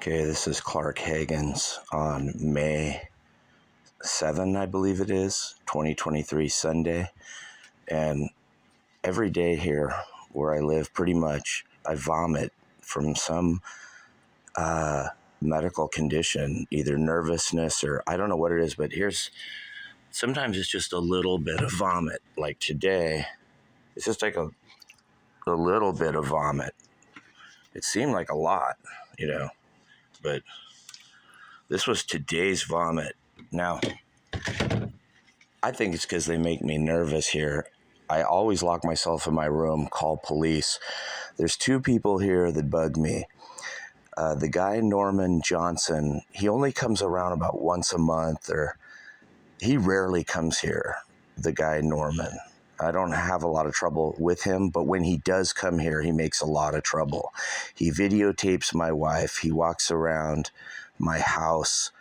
Okay, this is Clark Hagen's on May 7, I believe it is, 2023 Sunday. And every day here where I live, pretty much, I vomit from some medical condition, either nervousness or I don't know what it is, but sometimes it's just a little bit of vomit. Like today, it's just like a little bit of vomit. It seemed like a lot, but this was today's vomit. Now, I think it's because they make me nervous here. I always lock myself in my room, call police. There's two people here that bug me. The guy, Norman Johnson, he only comes around about once a month, or he rarely comes here, the guy, Norman. I don't have a lot of trouble with him, but when he does come here, he makes a lot of trouble. He videotapes my wife. He walks around my house,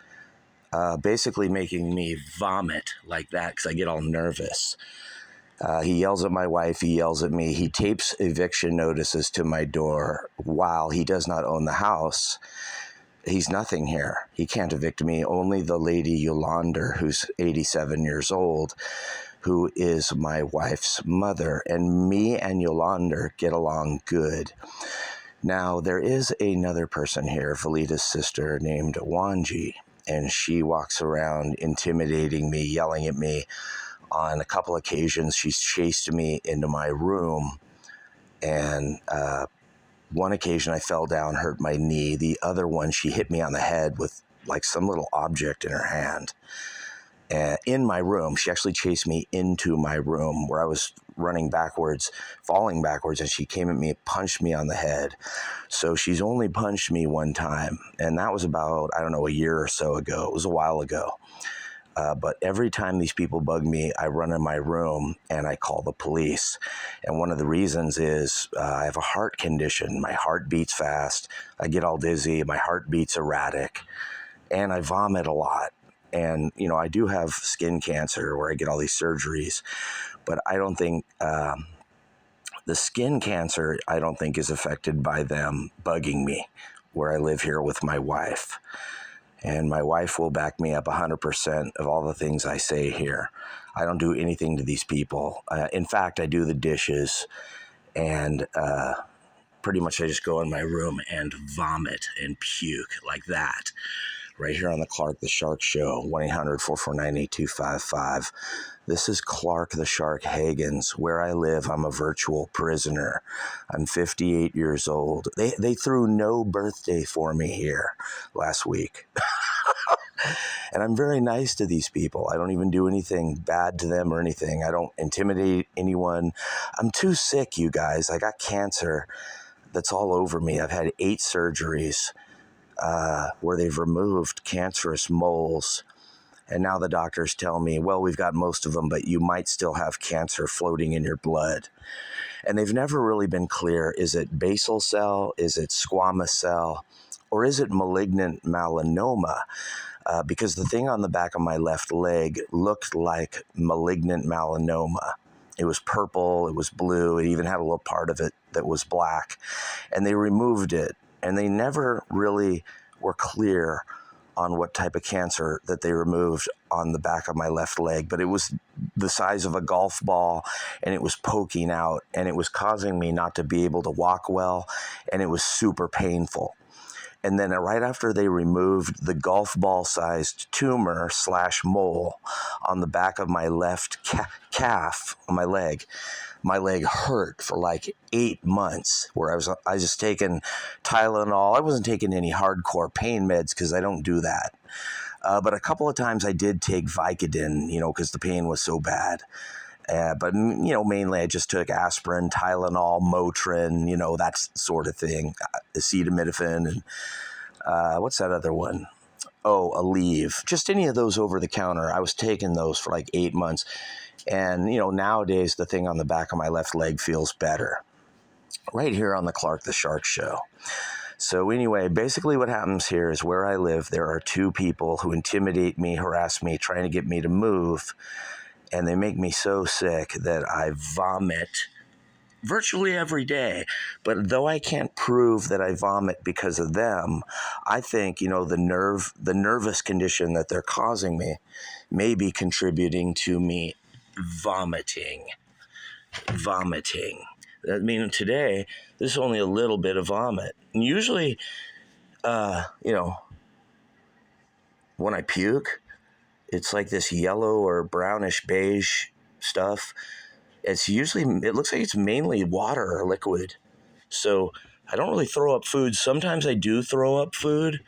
basically making me vomit like that because I get all nervous. He yells at my wife. He yells at me. He tapes eviction notices to my door while he does not own the house. He's nothing here. He can't evict me. Only the lady Yolanda, who's 87 years old, who is my wife's mother. And me and Yolanda get along good. Now, there is another person here, Valita's sister, named Wanji, and she walks around intimidating me, yelling at me. On a couple occasions, she's chased me into my room, and one occasion I fell down, hurt my knee. The other one, she hit me on the head with like some little object in her hand. And in my room, she actually chased me into my room where I was running backwards, falling backwards, and she came at me, punched me on the head. So she's only punched me one time, and that was about, a year or so ago. It was a while ago. But every time these people bug me, I run in my room and I call the police. And one of the reasons is I have a heart condition. My heart beats fast. I get all dizzy. My heart beats erratic. And I vomit a lot. And, I do have skin cancer where I get all these surgeries. But I don't think the skin cancer, I don't think is affected by them bugging me where I live here with my wife. And my wife will back me up 100% of all the things I say here. I don't do anything to these people. In fact, I do the dishes, and pretty much I just go in my room and vomit and puke like that. Right here on the Clark the Shark Show, 1-800-449-8255. This is Clark the Shark Hagen's. Where I live, I'm a virtual prisoner. I'm 58 years old. They threw no birthday for me here last week. And I'm very nice to these people. I don't even do anything bad to them or anything. I don't intimidate anyone. I'm too sick, you guys. I got cancer that's all over me. I've had 8 surgeries where they've removed cancerous moles. And now the doctors tell me, well, we've got most of them, but you might still have cancer floating in your blood. And they've never really been clear. Is it basal cell? Is it squamous cell? Or is it malignant melanoma? Because the thing on the back of my left leg looked like malignant melanoma. It was purple, it was blue, it even had a little part of it that was black. And they removed it. And they never really were clear on what type of cancer that they removed on the back of my left leg. But it was the size of a golf ball, and it was poking out, and it was causing me not to be able to walk well, and it was super painful. And then right after they removed the golf ball-sized tumor / mole on the back of my left calf on my leg hurt for like 8 months, where I was just taking Tylenol. I wasn't taking any hardcore pain meds because I don't do that. But a couple of times I did take Vicodin, because the pain was so bad. But mainly I just took aspirin, Tylenol, Motrin, that sort of thing, acetaminophen, and what's that other one? Oh, Aleve. Just any of those over the counter. I was taking those for like 8 months. And, nowadays the thing on the back of my left leg feels better. Right here on the Clark the Shark Show. So anyway, basically what happens here is where I live, there are 2 people who intimidate me, harass me, trying to get me to move. And they make me so sick that I vomit virtually every day. But though I can't prove that I vomit because of them, I think, the nervous condition that they're causing me may be contributing to me vomiting. I mean, today, there's only a little bit of vomit. And usually, uh, you know, when I puke, it's like this yellow or brownish beige stuff. It looks like it's mainly water or liquid. So I don't really throw up food. Sometimes I do throw up food,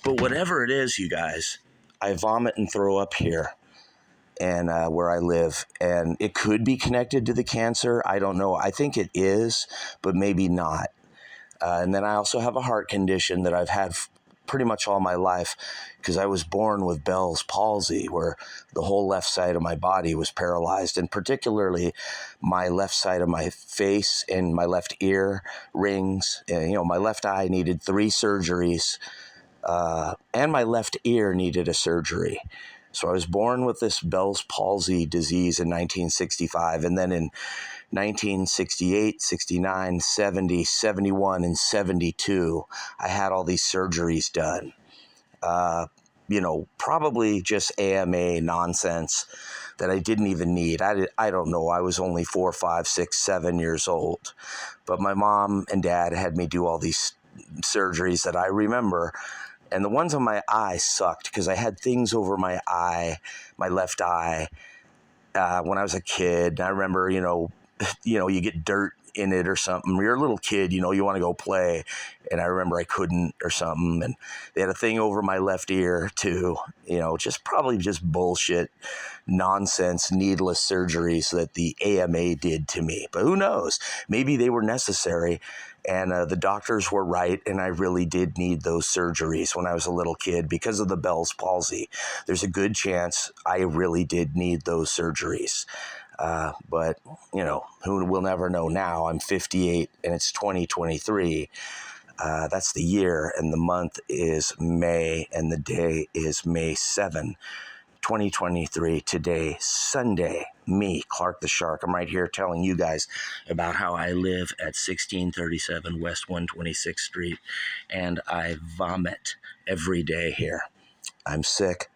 but whatever it is, you guys, I vomit and throw up here and where I live. And it could be connected to the cancer. I don't know. I think it is, but maybe not. And then I also have a heart condition that I've had pretty much all my life because I was born with Bell's palsy, where the whole left side of my body was paralyzed, and particularly my left side of my face and my left ear rings. And, my left eye needed 3 surgeries, and my left ear needed a surgery. So I was born with this Bell's palsy disease in 1965, and then in 1968, 69, 70, 71, and 72, I had all these surgeries done. Probably just AMA nonsense that I didn't even need. I don't know. I was only 4, 5, 6, 7 years old. But my mom and dad had me do all these surgeries that I remember. And the ones on my eye sucked because I had things over my eye, my left eye, when I was a kid. I remember, you get dirt in it or something. You're a little kid, you want to go play. And I remember I couldn't or something. And they had a thing over my left ear too, probably just bullshit, nonsense, needless surgeries that the AMA did to me. But who knows? Maybe they were necessary. And the doctors were right, and I really did need those surgeries when I was a little kid because of the Bell's palsy. There's a good chance I really did need those surgeries. But, who will never know now. I'm 58, and it's 2023. That's the year, and the month is May, and the day is May 7, 2023, today, Sunday. Me, Clark the Shark. I'm right here telling you guys about how I live at 1637 West 126th Street, and I vomit every day here. I'm sick,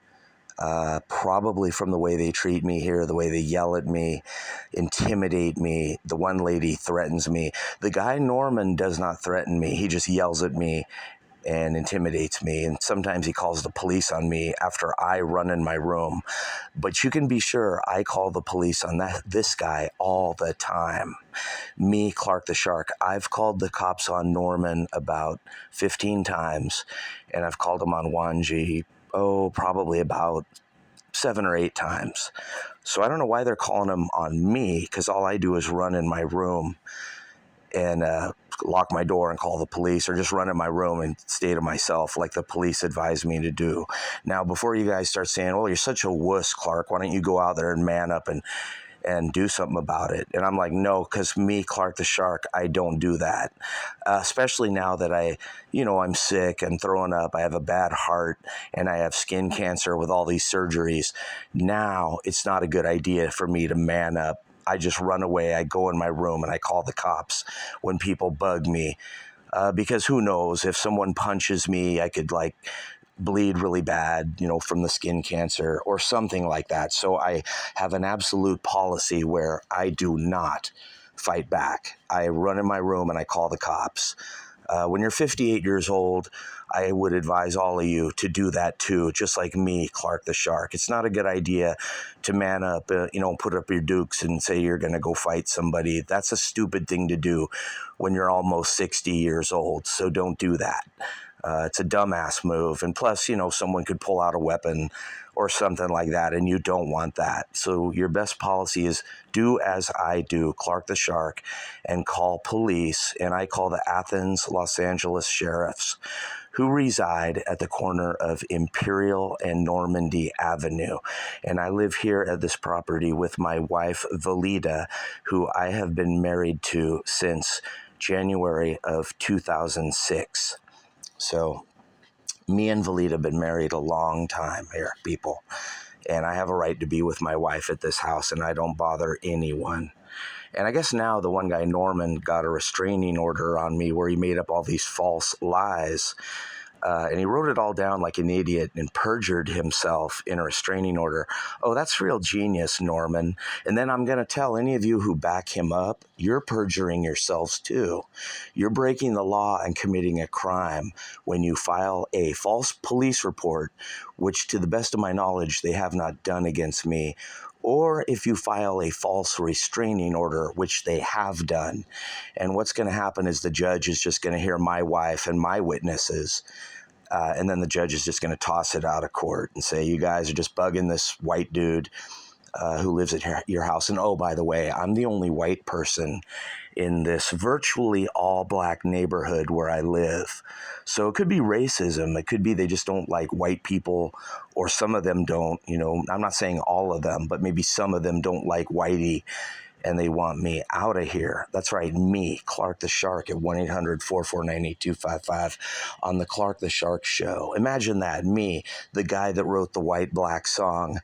probably from the way they treat me here, the way they yell at me, intimidate me. The one lady threatens me. The guy, Norman, does not threaten me. He just yells at me and intimidates me, and sometimes he calls the police on me after I run in my room. But you can be sure I call the police on this guy all the time. Me, Clark the Shark. I've called the cops on Norman about 15 times, and I've called him on Wanji, probably about 7 or 8 times. So I don't know why they're calling him on me, because all I do is run in my room and lock my door and call the police, or just run in my room and stay to myself like the police advised me to do. Now, before you guys start saying, you're such a wuss, Clark, why don't you go out there and man up and do something about it? And I'm like, no, because me, Clark the Shark, I don't do that. Especially now that I'm sick and throwing up, I have a bad heart, and I have skin cancer with all these surgeries. Now it's not a good idea for me to man up. I just run away. I go in my room and I call the cops when people bug me. Because who knows, if someone punches me, I could bleed really bad, from the skin cancer or something like that. So I have an absolute policy where I do not fight back. I run in my room and I call the cops. When you're 58 years old, I would advise all of you to do that too, just like me, Clark the Shark. It's not a good idea to man up, put up your dukes and say you're going to go fight somebody. That's a stupid thing to do when you're almost 60 years old, so don't do that. It's a dumbass move. And plus, someone could pull out a weapon or something like that, and you don't want that. So your best policy is do as I do, Clark the Shark, and call police. And I call the Athens, Los Angeles sheriffs, who reside at the corner of Imperial and Normandy Avenue. And I live here at this property with my wife, Valida, who I have been married to since January of 2006. So me and Valida have been married a long time here, people. And I have a right to be with my wife at this house, and I don't bother anyone. And I guess now the one guy, Norman, got a restraining order on me where he made up all these false lies. And he wrote it all down like an idiot and perjured himself in a restraining order. Oh, that's real genius, Norman. And then I'm going to tell any of you who back him up, you're perjuring yourselves too. You're breaking the law and committing a crime when you file a false police report, which to the best of my knowledge, they have not done against me, or if you file a false restraining order, which they have done. And what's going to happen is the judge is just going to hear my wife and my witnesses. And then the judge is just going to toss it out of court and say, you guys are just bugging this white dude who lives at your house. And oh, by the way, I'm the only white person in this virtually all black neighborhood where I live. So it could be racism. It could be they just don't like white people, or some of them don't, I'm not saying all of them, but maybe some of them don't like whitey and they want me out of here. That's right, me, Clark the Shark, at 1-800-449-8255 on the Clark the Shark Show. Imagine that, me, the guy that wrote the white-black song,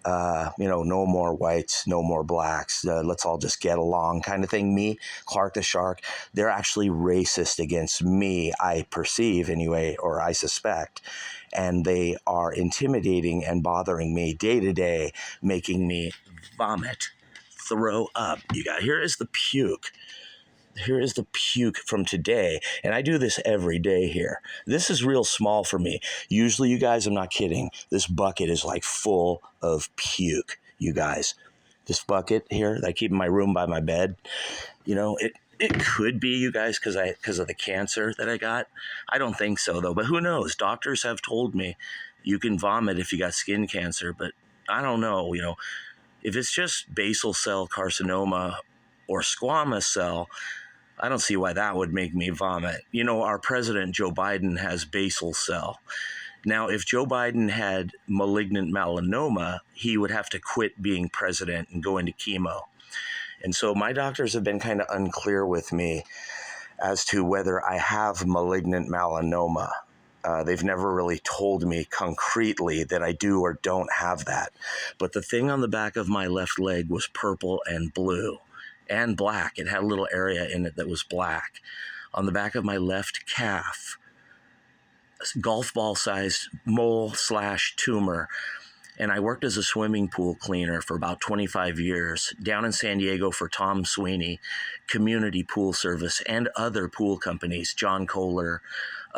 no more whites, no more blacks, let's all just get along kind of thing. Me, Clark the Shark, they're actually racist against me, I perceive anyway, or I suspect. And they are intimidating and bothering me day to day, making me vomit, throw up. Here is the puke. Here is the puke from today. And I do this every day here. This is real small for me. Usually, you guys, I'm not kidding, this bucket is like full of puke, you guys. This bucket here that I keep in my room by my bed, it could be, you guys, because of the cancer that I got. I don't think so, though. But who knows? Doctors have told me you can vomit if you got skin cancer. But I don't know, if it's just basal cell carcinoma or squamous cell, I don't see why that would make me vomit. Our president, Joe Biden, has basal cell. Now, if Joe Biden had malignant melanoma, he would have to quit being president and go into chemo. And so my doctors have been kind of unclear with me as to whether I have malignant melanoma. They've never really told me concretely that I do or don't have that. But the thing on the back of my left leg was purple and blue and black. It had a little area in it that was black. On the back of my left calf, golf ball sized mole/tumor. And I worked as a swimming pool cleaner for about 25 years down in San Diego for Tom Sweeney, Community Pool Service, and other pool companies, John Kohler,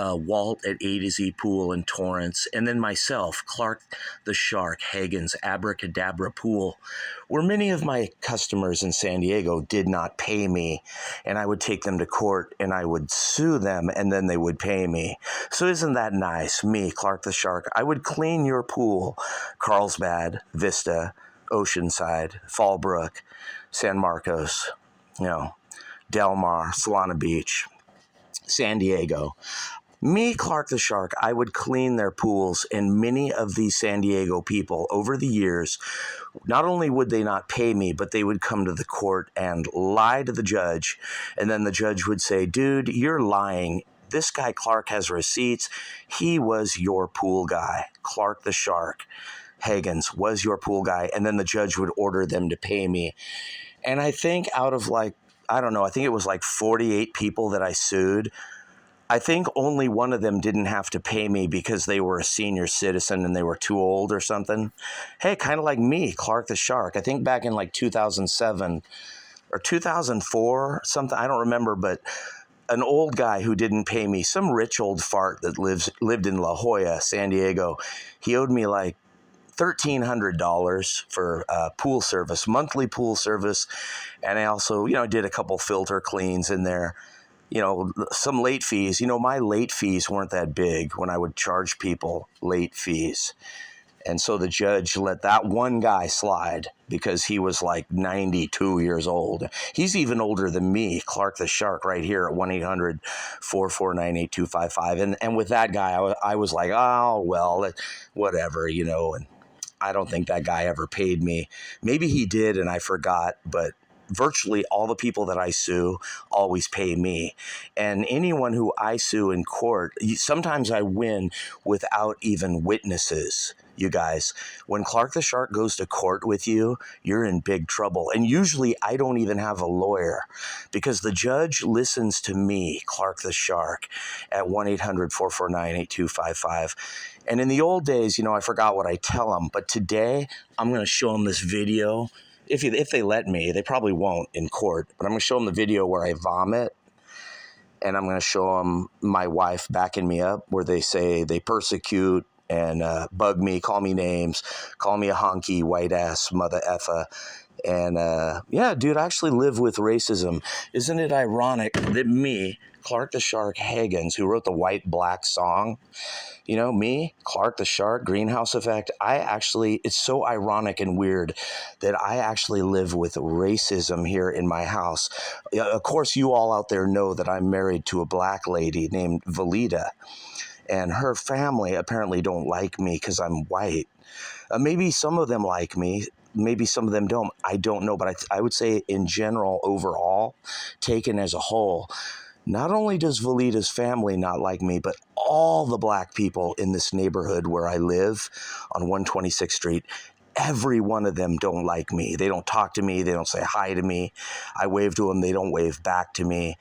Walt at A to Z Pool in Torrance, and then myself, Clark the Shark, Hagen's Abracadabra Pool, where many of my customers in San Diego did not pay me, and I would take them to court and I would sue them, and then they would pay me. So isn't that nice? Me, Clark the Shark, I would clean your pool, Carlsbad, Vista, Oceanside, Fallbrook, San Marcos, Del Mar, Solana Beach, San Diego. Me, Clark the Shark, I would clean their pools, and many of these San Diego people over the years, not only would they not pay me, but they would come to the court and lie to the judge, and then the judge would say, dude, you're lying. This guy Clark has receipts. He was your pool guy. Clark the Shark, Hagen's, was your pool guy, and then the judge would order them to pay me. And I think out of I think it was 48 people that I sued, I think only one of them didn't have to pay me because they were a senior citizen and they were too old or something. Hey, kind of like me, Clark the Shark. I think back in 2007 or 2004, something, I don't remember, but an old guy who didn't pay me, some rich old fart that lived in La Jolla, San Diego, he owed me $1,300 for pool service, monthly pool service. And I also, did a couple filter cleans in there. Some late fees. My late fees weren't that big when I would charge people late fees. And so the judge let that one guy slide because he was 92 years old. He's even older than me, Clark the Shark, right here at 1-800-449-8255. And with that guy, I was like, oh, well, whatever, and I don't think that guy ever paid me. Maybe he did and I forgot, but virtually all the people that I sue always pay me. And anyone who I sue in court, sometimes I win without even witnesses. you guys. When Clark the Shark goes to court with you, you're in big trouble. And usually I don't even have a lawyer because the judge listens to me, Clark the Shark, at 1-800-449-8255. And in the old days, I forgot what I tell them. But today, I'm going to show them this video. If they let me, they probably won't in court. But I'm going to show them the video where I vomit. And I'm going to show them my wife backing me up where they say they persecute and bug me, call me names, call me a honky, white ass, mother effa. And yeah, dude, I actually live with racism. Isn't it ironic that me, Clark the Shark Higgins, who wrote the White Black song, me, Clark the Shark, Greenhouse Effect, it's so ironic and weird that I actually live with racism here in my house. Of course, you all out there know that I'm married to a black lady named Valida, and her family apparently don't like me because I'm white. Maybe some of them like me. Maybe some of them don't. I don't know. But I would say in general, overall, taken as a whole, not only does Valida's family not like me, but all the black people in this neighborhood where I live on 126th Street, every one of them don't like me. They don't talk to me. They don't say hi to me. I wave to them. They don't wave back to me.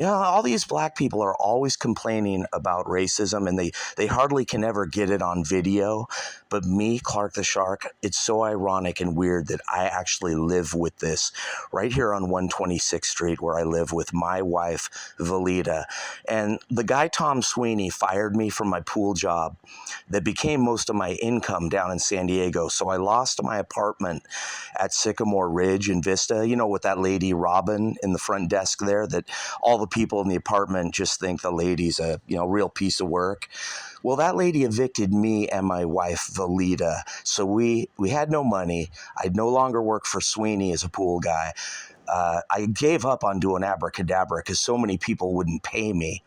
All these black people are always complaining about racism, and they hardly can ever get it on video. But me, Clark the Shark, it's so ironic and weird that I actually live with this right here on 126th Street where I live with my wife, Valida. And the guy, Tom Sweeney, fired me from my pool job that became most of my income down in San Diego. So I lost my apartment at Sycamore Ridge in Vista, with that lady, Robin, in the front desk there, that all the people in the apartment just think the lady's a real piece of work. Well, that lady evicted me and my wife, Valida. So we had no money. I'd no longer work for Sweeney as a pool guy. I gave up on doing abracadabra because so many people wouldn't pay me.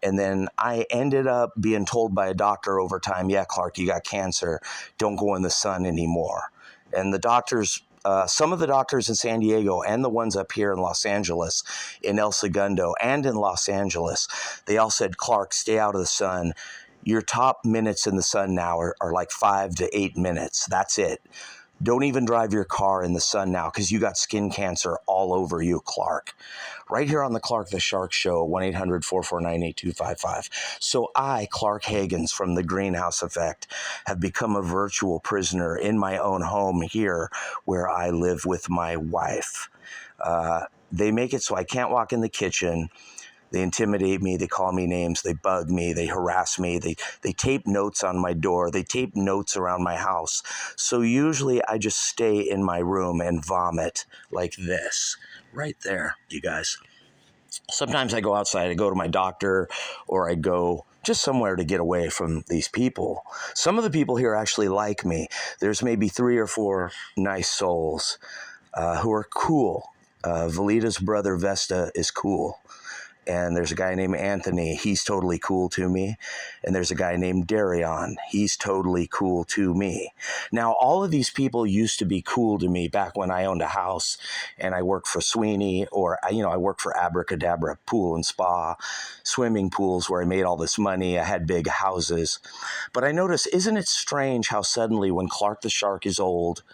And then I ended up being told by a doctor over time, yeah, Clark, you got cancer. Don't go in the sun anymore. And the doctors, some of the doctors in San Diego and the ones up here in Los Angeles, in El Segundo and in Los Angeles, they all said, Clark, stay out of the sun. Your top minutes in the sun now are like 5 to 8 minutes. That's it. Don't even drive your car in the sun now because you got skin cancer all over you, Clark. Right here on the Clark the Shark Show, 1-800-449-8255. So I, Clark Higgins from the Greenhouse Effect, have become a virtual prisoner in my own home here where I live with my wife. They make it so I can't walk in the kitchen. They intimidate me. They call me names. They bug me. They harass me. They tape notes on my door. They tape notes around my house. So usually I just stay in my room and vomit like this. Right there, you guys. Sometimes I go outside. I go to my doctor or I go just somewhere to get away from these people. Some of the people here actually like me. There's maybe 3 or 4 nice souls who are cool. Valida's brother, Vesta, is cool. And there's a guy named Anthony. He's totally cool to me. And there's a guy named Darion. He's totally cool to me. Now, all of these people used to be cool to me back when I owned a house and I worked for Sweeney, or, I worked for Abracadabra Pool and Spa, swimming pools where I made all this money. I had big houses. But I noticed, isn't it strange how suddenly when Clark the Shark is old,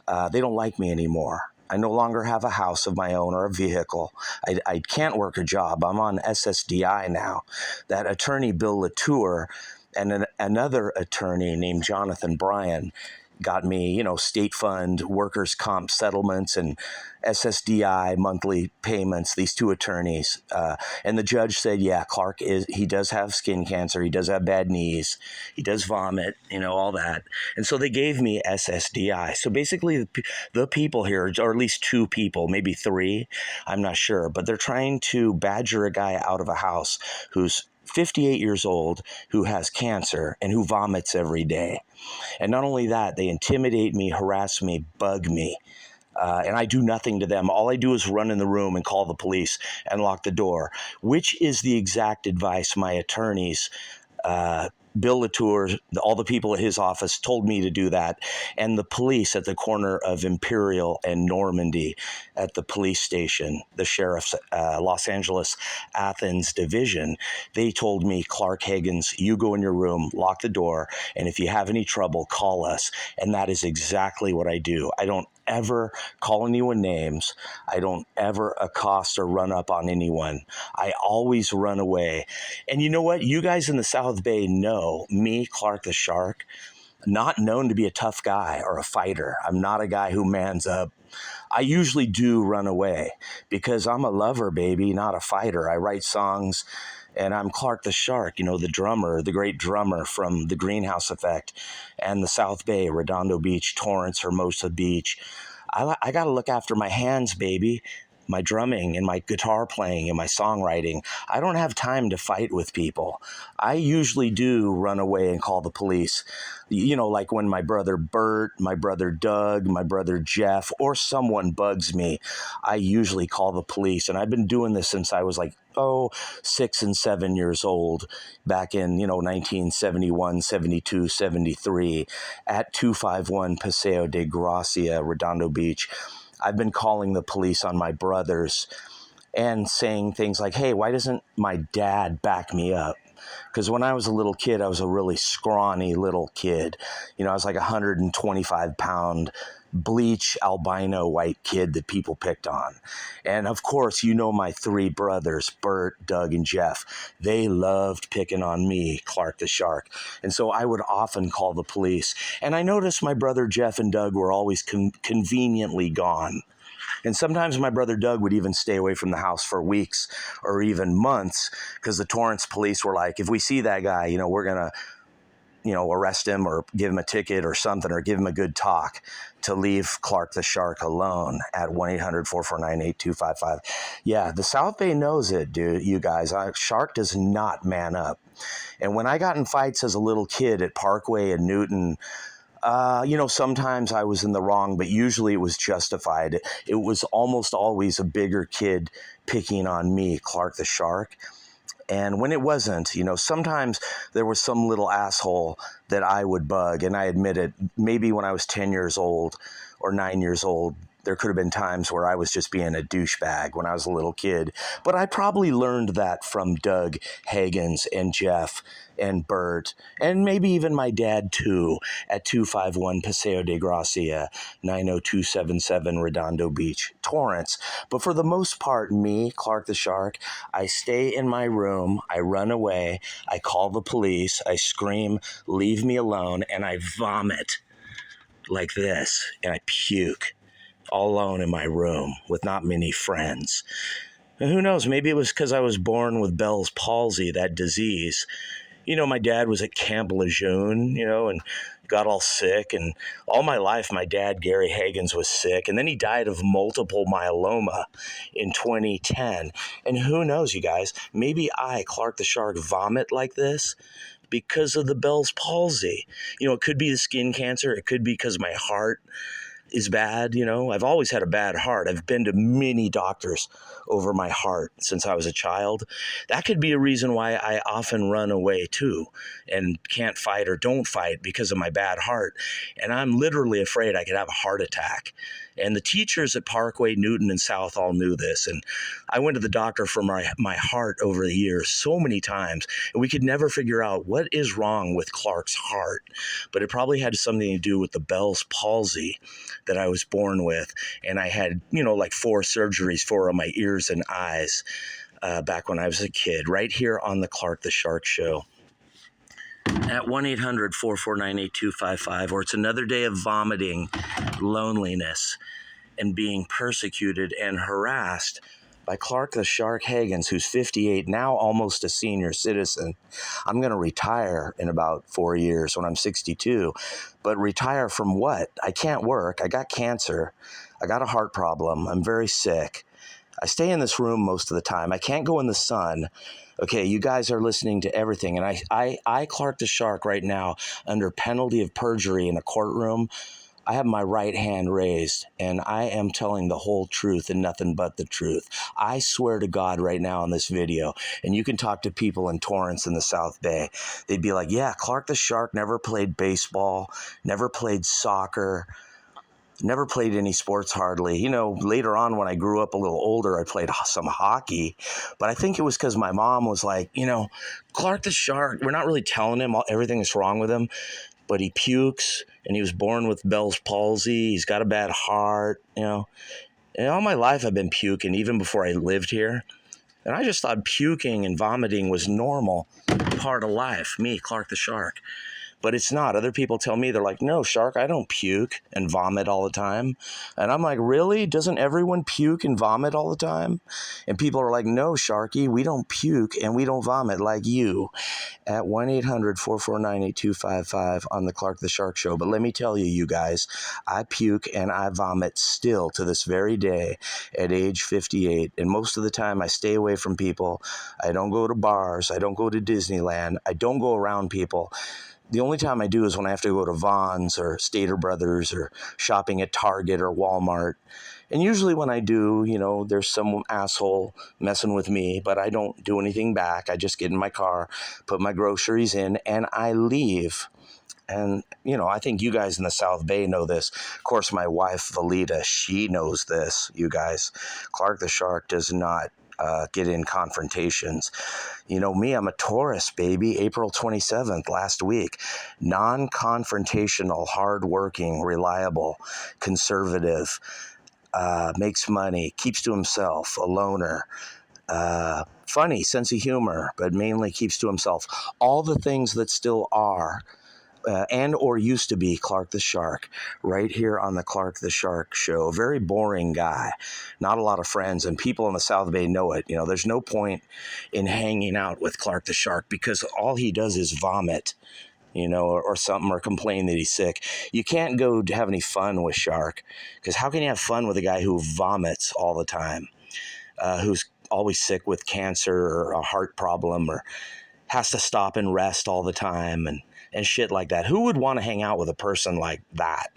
they don't like me anymore. I no longer have a house of my own or a vehicle. I can't work a job. I'm on SSDI now. That attorney, Bill Latour, and another attorney named Jonathan Bryan got me, state fund, workers' comp settlements, and SSDI monthly payments, these 2 attorneys. And the judge said, yeah, Clark he does have skin cancer. He does have bad knees. He does vomit, all that. And so they gave me SSDI. So basically the people here, or at least 2 people, maybe 3, I'm not sure, but they're trying to badger a guy out of a house who's 58 years old, who has cancer, and who vomits every day. And not only that, they intimidate me, harass me, bug me. And I do nothing to them. All I do is run in the room and call the police and lock the door, which is the exact advice my attorneys Bill Latour, all the people at his office told me to do that. And the police at the corner of Imperial and Normandy at the police station, the sheriff's Los Angeles Athens division, they told me, Clark Higgins, you go in your room, lock the door, and if you have any trouble, call us. And that is exactly what I do. I don't ever call anyone names. I don't ever accost or run up on anyone. I always run away. And you know what? You guys in the South Bay know me, Clark the Shark, not known to be a tough guy or a fighter. I'm not a guy who mans up. I usually do run away because I'm a lover, baby, not a fighter. I write songs, and I'm Clark the Shark, the drummer, the great drummer from the Greenhouse Effect and the South Bay, Redondo Beach, Torrance, Hermosa Beach. I got to look after my hands, baby, my drumming and my guitar playing and my songwriting. I don't have time to fight with people. I usually do run away and call the police. Like when my brother Bert, my brother Doug, my brother Jeff, or someone bugs me, I usually call the police. And I've been doing this since I was 6 and 7 years old, back in, 1971, 72, 73, at 251 Paseo de Gracia, Redondo Beach. I've been calling the police on my brothers and saying things like, hey, why doesn't my dad back me up? Because when I was a little kid, I was a really scrawny little kid. I was like a 125-pound bleach albino white kid that people picked on. And of course, my three brothers, Bert, Doug, and Jeff. They loved picking on me, Clark the Shark. And so I would often call the police. And I noticed my brother Jeff and Doug were always conveniently gone. And sometimes my brother Doug would even stay away from the house for weeks or even months because the Torrance police were like, if we see that guy, we're going to, arrest him or give him a ticket or something, or give him a good talk to leave Clark the Shark alone at 1-800-449-8255. Yeah, the South Bay knows it, dude, you guys. Shark does not man up. And when I got in fights as a little kid at Parkway and Newton, sometimes I was in the wrong, but usually it was justified. It was almost always a bigger kid picking on me, Clark the Shark. And when it wasn't, sometimes there was some little asshole that I would bug. And I admit it, maybe when I was 10 years old or 9 years old, there could have been times where I was just being a douchebag when I was a little kid. But I probably learned that from Doug Higgins and Jeff and Bert, and maybe even my dad too, at 251 Paseo de Gracia, 90277 Redondo Beach, Torrance. But for the most part, me, Clark the Shark, I stay in my room, I run away, I call the police, I scream, leave me alone, and I vomit like this, and I puke all alone in my room with not many friends. And who knows, maybe it was because I was born with Bell's palsy, that disease. My dad was at Camp Lejeune, and got all sick. And all my life, my dad, Gary Higgins, was sick. And then he died of multiple myeloma in 2010. And who knows, you guys, maybe I, Clark the Shark, vomit like this because of the Bell's palsy. It could be the skin cancer. It could be because my heart is bad. I've always had a bad heart. I've been to many doctors over my heart since I was a child. That could be a reason why I often run away too and can't fight or don't fight because of my bad heart. And I'm literally afraid I could have a heart attack. And the teachers at Parkway, Newton, and South all knew this. And I went to the doctor for my heart over the years so many times, and we could never figure out what is wrong with Clark's heart. But it probably had something to do with the Bell's palsy that I was born with. And I had, 4 surgeries, 4 of my ears and eyes back when I was a kid, right here on the Clark the Shark Show at 1-800-449-8255, or it's another day of vomiting, loneliness, and being persecuted and harassed by Clark the Shark Higgins, who's 58, now almost a senior citizen. I'm going to retire in about 4 years when I'm 62. But retire from what? I can't work. I got cancer. I got a heart problem. I'm very sick. I stay in this room most of the time. I can't go in the sun. Okay, you guys are listening to everything. And I Clark the Shark, right now, under penalty of perjury in a courtroom, I have my right hand raised, and I am telling the whole truth and nothing but the truth. I swear to God right now in this video, and you can talk to people in Torrance in the South Bay, they'd be like, yeah, Clark the Shark never played baseball, never played soccer, never played any sports hardly. You know, later on when I grew up a little older, I played some hockey, but I think it was because my mom was like, you know, Clark the Shark, we're not really telling him everything that's wrong with him, but he pukes and he was born with Bell's palsy. He's got a bad heart, you know. And all my life I've been puking, even before I lived here. And I just thought puking and vomiting was normal part of life, me, Clark the Shark. But it's not. Other people tell me, they're like, no, Shark, I don't puke and vomit all the time. And I'm like, really? Doesn't everyone puke and vomit all the time? And people are like, no, Sharky, we don't puke and we don't vomit like you. At 1-800-449-8255 on the Clark the Shark Show. But let me tell you, you guys, I puke and I vomit still to this very day at age 58. And most of the time I stay away from people. I don't go to bars. I don't go to Disneyland. I don't go around people. The only time I do is when I have to go to Vons or Stater Brothers or shopping at Target or Walmart. And usually when I do, you know, there's some asshole messing with me, but I don't do anything back. I just get in my car, put my groceries in, and I leave. And, you know, I think you guys in the South Bay know this. Of course, my wife, Valita, she knows this, you guys. Clark the Shark does not get in confrontations. You know me, I'm a Taurus, baby. April 27th, last week. Non-confrontational, hardworking, reliable, conservative, makes money, keeps to himself, a loner, funny, sense of humor, but mainly keeps to himself. All the things that still are and or used to be Clark the Shark, right here on the Clark the Shark Show. Very boring guy, not a lot of friends, and people in the South Bay know it. You know, there's no point in hanging out with Clark the Shark because all he does is vomit, you know, or something, or complain that he's sick. You can't go to have any fun with Shark, because how can you have fun with a guy who vomits all the time, who's always sick with cancer or a heart problem, or has to stop and rest all the time, and shit like that? Who would want to hang out with a person like that?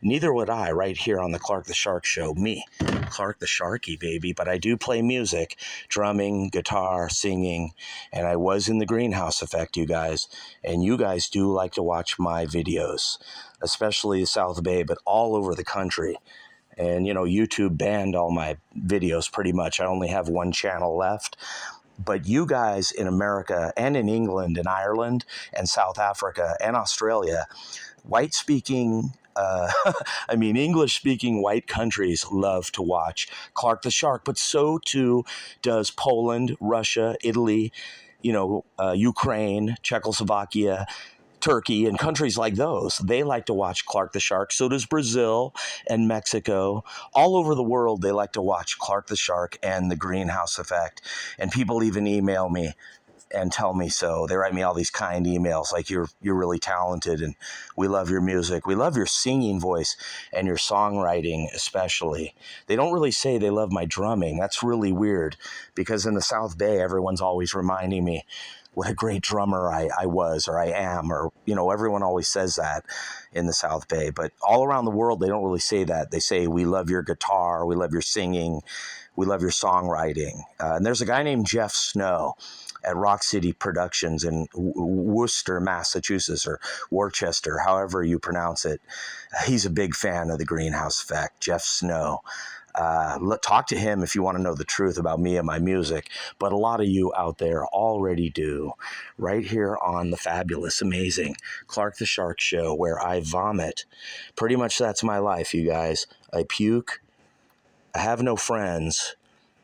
Neither would I, right here on the Clark the Shark Show. Me, Clark the Sharky, baby. But I do play music, drumming, guitar, singing, and I was in the Greenhouse Effect, you guys. And you guys do like to watch my videos, especially the South Bay, but all over the country. And, you know, YouTube banned all my videos pretty much. I only have one channel left. But you guys in America and in England and Ireland and South Africa and Australia, white-speaking, English-speaking white countries love to watch Clark the Shark, but so too does Poland, Russia, Italy, you know, Ukraine, Czechoslovakia, Turkey, and countries like those. They like to watch Clark the Shark. So does Brazil and Mexico. All over the world, they like to watch Clark the Shark and the Greenhouse Effect. And people even email me and tell me so. They write me all these kind emails like, you're really talented and we love your music. We love your singing voice and your songwriting especially. They don't really say they love my drumming. That's really weird, because in the South Bay, everyone's always reminding me what a great drummer I was, or I am, or, you know, everyone always says that in the South Bay. But all around the world, they don't really say that. They say, we love your guitar, we love your singing, we love your songwriting. And there's a guy named Jeff Snow at Rock City Productions in Worcester, Massachusetts, or Worcester, however you pronounce it. He's a big fan of the Greenhouse Effect, Jeff Snow. Talk to him if you want to know the truth about me and my music, but a lot of you out there already do, right here on the fabulous, amazing Clark the Shark Show, where I vomit. Pretty much that's my life, you guys. I puke, I have no friends,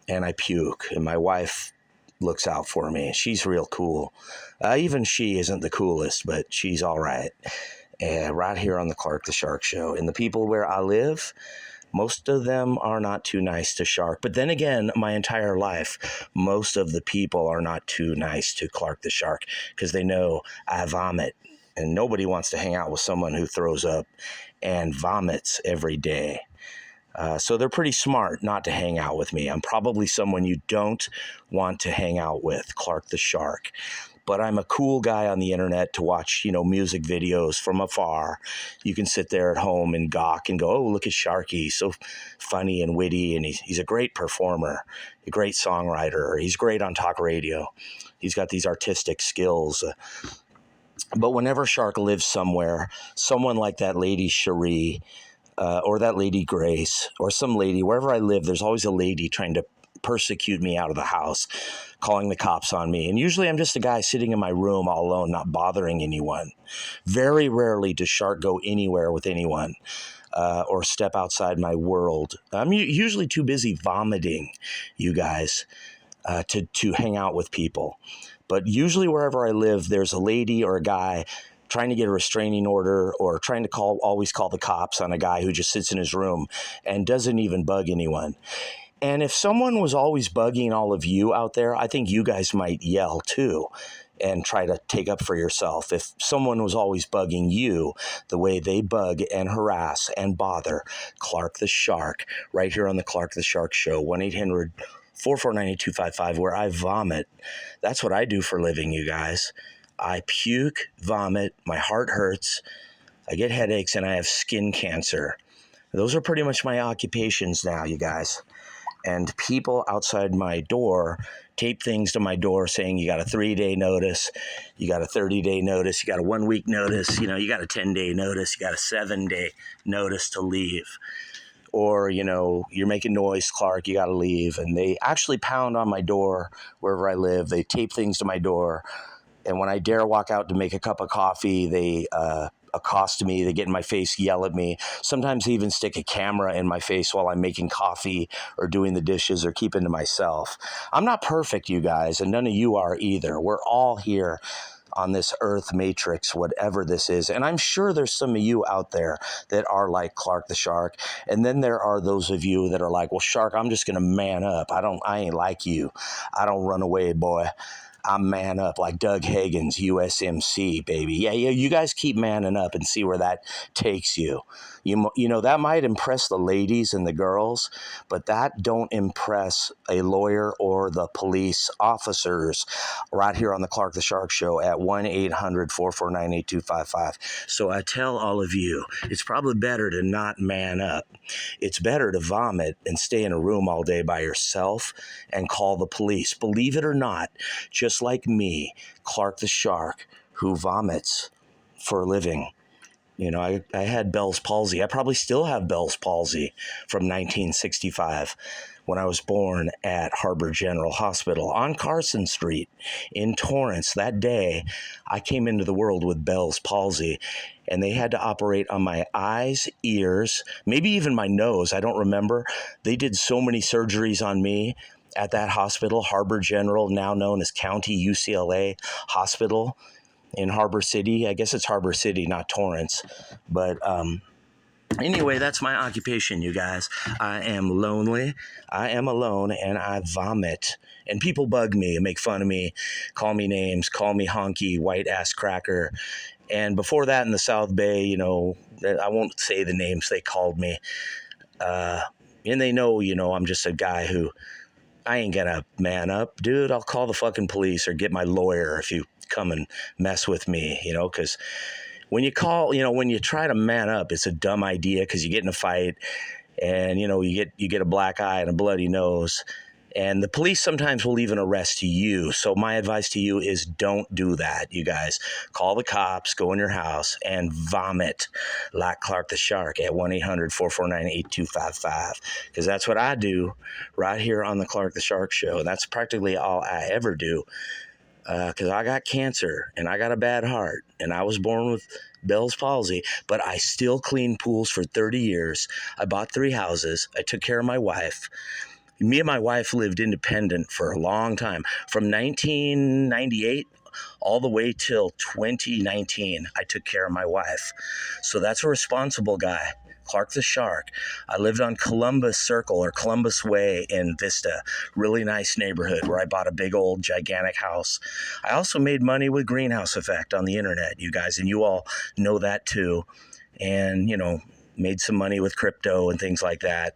and I puke, and my wife looks out for me. She's real cool. Even she isn't the coolest, but she's all right. Right here on the Clark the Shark Show. And the people where I live, most of them are not too nice to Shark. But then again, my entire life, most of the people are not too nice to Clark the Shark, because they know I vomit. And nobody wants to hang out with someone who throws up and vomits every day. So they're pretty smart not to hang out with me. I'm probably someone you don't want to hang out with, Clark the Shark. but I'm a cool guy on the internet to watch, music videos from afar. You can sit there at home and gawk and go, oh, look at Sharky. He's so funny and witty, and he's a great performer, a great songwriter. He's great on talk radio. He's got these artistic skills. But whenever Shark lives somewhere, someone like that lady Cherie, or that lady Grace, or some lady, wherever I live, there's always a lady trying to persecute me out of the house, calling the cops on me. And usually I'm just a guy sitting in my room all alone, not bothering anyone. Very rarely does Shark go anywhere with anyone or step outside my world. I'm usually too busy vomiting, you guys, to hang out with people. But usually wherever I live, there's a lady or a guy trying to get a restraining order or trying to always call the cops on a guy who just sits in his room and doesn't even bug anyone. And if someone was always bugging all of you out there, I think you guys might yell too and try to take up for yourself. If someone was always bugging you the way they bug and harass and bother Clark the Shark right here on the Clark the Shark Show, 1-800-449-8255, where I vomit. That's what I do for a living, you guys. I puke, vomit, my heart hurts, I get headaches, and I have skin cancer. Those are pretty much my occupations now, you guys. And people outside my door tape things to my door saying you got a 3-day notice, you got a 30-day notice, you got a 1-week notice, you got a 10-day notice, you got a 7-day notice to leave. Or, you're making noise, Clark, you got to leave. And they actually pound on my door wherever I live. They tape things to my door. And when I dare walk out to make a cup of coffee, they accost me, they get in my face, yell at me. Sometimes they even stick a camera in my face while I'm making coffee or doing the dishes or keeping to myself. I'm not perfect, you guys, and none of you are either. We're all here on this earth matrix, whatever this is. And I'm sure there's some of you out there that are like Clark the Shark. And then there are those of you that are like, well, Shark, I'm just going to man up. I ain't like you. I don't run away, boy. I'm man up like Doug Hagen's USMC, baby. Yeah, you guys keep manning up and see where that takes you. That might impress the ladies and the girls, but that don't impress a lawyer or the police officers right here on the Clark the Shark Show at 1-800-449-8255. So I tell all of you, it's probably better to not man up. It's better to vomit and stay in a room all day by yourself and call the police. Believe it or not, just like me, Clark the Shark, who vomits for a living. I had Bell's palsy. I probably still have Bell's palsy from 1965 when I was born at Harbor General Hospital on Carson Street in Torrance. That day, I came into the world with Bell's palsy, and they had to operate on my eyes, ears, maybe even my nose. I don't remember. They did so many surgeries on me at that hospital, Harbor General, now known as County UCLA Hospital in Harbor City. I guess it's Harbor City, not Torrance. But anyway, that's my occupation, you guys. I am lonely. I am alone, and I vomit. And people bug me and make fun of me, call me names, call me honky, white ass cracker. And before that in the South Bay, I won't say the names they called me. And they know, I'm just a guy who, I ain't gonna man up. Dude, I'll call the fucking police or get my lawyer if you come and mess with me, because when you try to man up, it's a dumb idea because you get in a fight and, you get a black eye and a bloody nose. And the police sometimes will even arrest you. So my advice to you is don't do that, you guys. Call the cops, go in your house, and vomit like Clark the Shark at 1-800-449-8255. Because that's what I do right here on the Clark the Shark Show. And that's practically all I ever do. Because I got cancer, and I got a bad heart, and I was born with Bell's palsy, but I still cleaned pools for 30 years. I bought 3 houses. I took care of my wife. Me and my wife lived independent for a long time. From 1998 all the way till 2019, I took care of my wife. So that's a responsible guy. Clark the Shark. I lived on Columbus Circle or Columbus Way in Vista. Really nice neighborhood where I bought a big old gigantic house. I also made money with Greenhouse Effect on the internet, you guys, and you all know that too. And, made some money with crypto and things like that.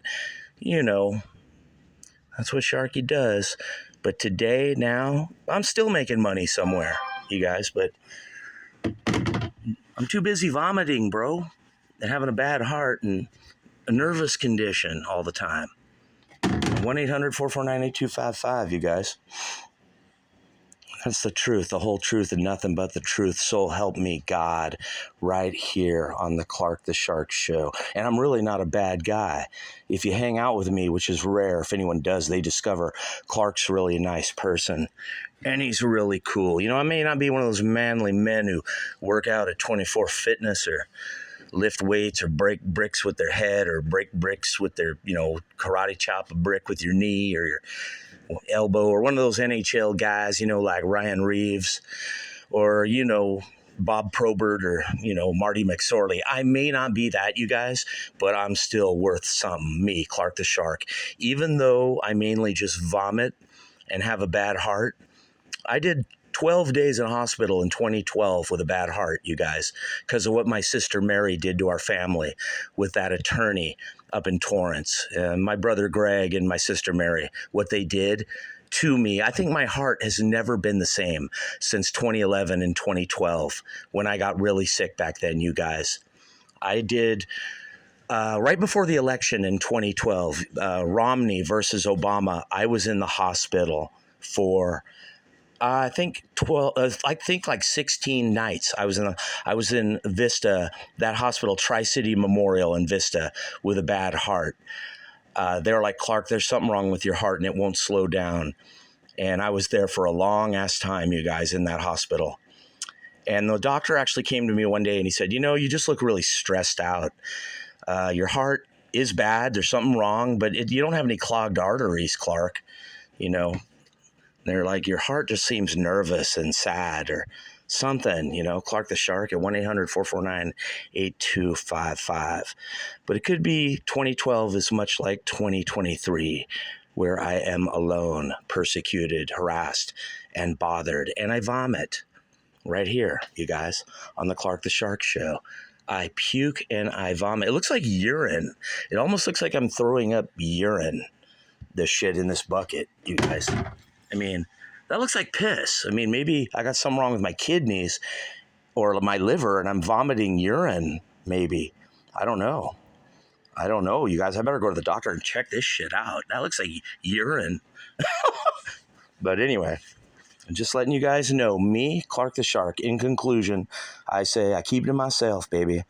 That's what Sharky does. But today, now, I'm still making money somewhere. you guys, but I'm too busy vomiting, bro, and having a bad heart and a nervous condition all the time. 1-800-449-8255, you guys. That's the truth, the whole truth, and nothing but the truth. So help me God, right here on the Clark the Shark Show. And I'm really not a bad guy. If you hang out with me, which is rare, if anyone does, they discover Clark's really a nice person. And he's really cool. You know, I may not be one of those manly men who work out at 24 Fitness or lift weights or break bricks with their head or break bricks with their, karate chop a brick with your knee or your elbow, or one of those NHL guys, like Ryan Reeves or, Bob Probert or, Marty McSorley. I may not be that, you guys, but I'm still worth something. Me, Clark the Shark. Even though I mainly just vomit and have a bad heart, I did 12 days in hospital in 2012 with a bad heart, you guys, because of what my sister Mary did to our family with that attorney up in Torrance. My brother Greg and my sister Mary, what they did to me. I think my heart has never been the same since 2011 and 2012 when I got really sick back then, you guys. I did right before the election in 2012, Romney versus Obama. I was in the hospital for I think 12. I think like 16 nights. I was in Vista, that hospital, Tri-City Memorial in Vista, with a bad heart. They're like, Clark, there's something wrong with your heart and it won't slow down. And I was there for a long ass time, you guys, in that hospital. And the doctor actually came to me one day and he said, you just look really stressed out. Your heart is bad. There's something wrong, but you don't have any clogged arteries, Clark. They're like, your heart just seems nervous and sad or something, Clark the Shark at 1-800-449-8255. But it could be 2012 is much like 2023, where I am alone, persecuted, harassed, and bothered. And I vomit right here, you guys, on the Clark the Shark Show. I puke and I vomit. It looks like urine. It almost looks like I'm throwing up urine, the shit in this bucket, you guys. I mean, that looks like piss. I mean, maybe I got something wrong with my kidneys or my liver and I'm vomiting urine, maybe. I don't know, you guys. I better go to the doctor and check this shit out. That looks like urine. But anyway, I'm just letting you guys know, me, Clark the Shark, in conclusion, I say I keep it to myself, baby.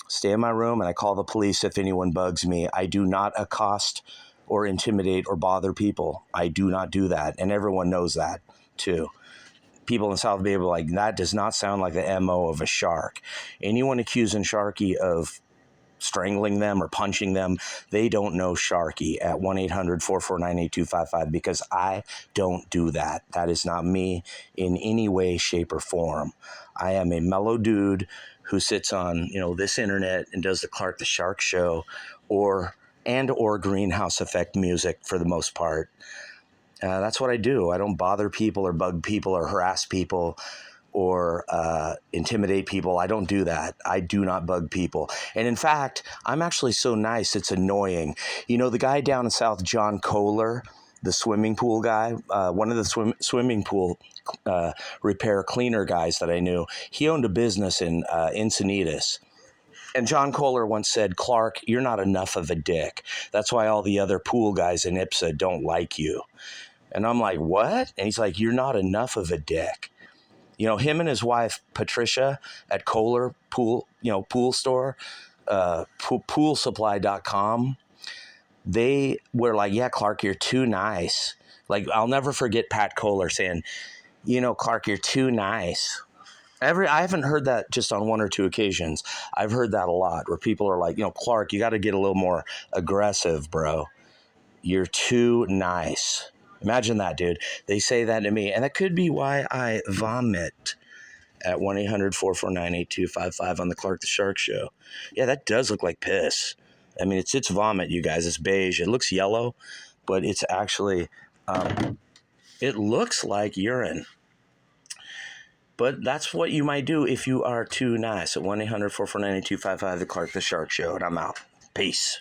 Stay in my room and I call the police if anyone bugs me. I do not accost or intimidate or bother people. I do not do that. And everyone knows that too. People in South Bay are like, that does not sound like the MO of a shark. Anyone accusing Sharky of strangling them or punching them, they don't know Sharky at 1-800-449-8255 because I don't do that. That is not me in any way, shape, or form. I am a mellow dude who sits on, this internet and does the Clark the Shark Show or Greenhouse Effect music for the most part. That's what I do. I don't bother people or bug people or harass people or intimidate people. I don't do that. I do not bug people. And in fact, I'm actually so nice, it's annoying. The guy down in South, John Kohler, the swimming pool guy, one of the swimming pool repair cleaner guys that I knew, he owned a business in Encinitas. And John Kohler once said, Clark, you're not enough of a dick. That's why all the other pool guys in IPSA don't like you. And I'm like, what? And he's like, you're not enough of a dick. Him and his wife, Patricia, at Kohler Pool, pool store, poolsupply.com, they were like, yeah, Clark, you're too nice. Like, I'll never forget Pat Kohler saying, Clark, you're too nice. I haven't heard that just on one or two occasions. I've heard that a lot where people are like, Clark, you got to get a little more aggressive, bro. You're too nice. Imagine that, dude. They say that to me. And that could be why I vomit at 1-800-449-8255 on the Clark the Shark Show. Yeah, that does look like piss. I mean, it's vomit, you guys. It's beige. It looks yellow, but it's actually, it looks like urine. But that's what you might do if you are too nice at 1-800-449-8255, the Clark the Shark Show. And I'm out. Peace.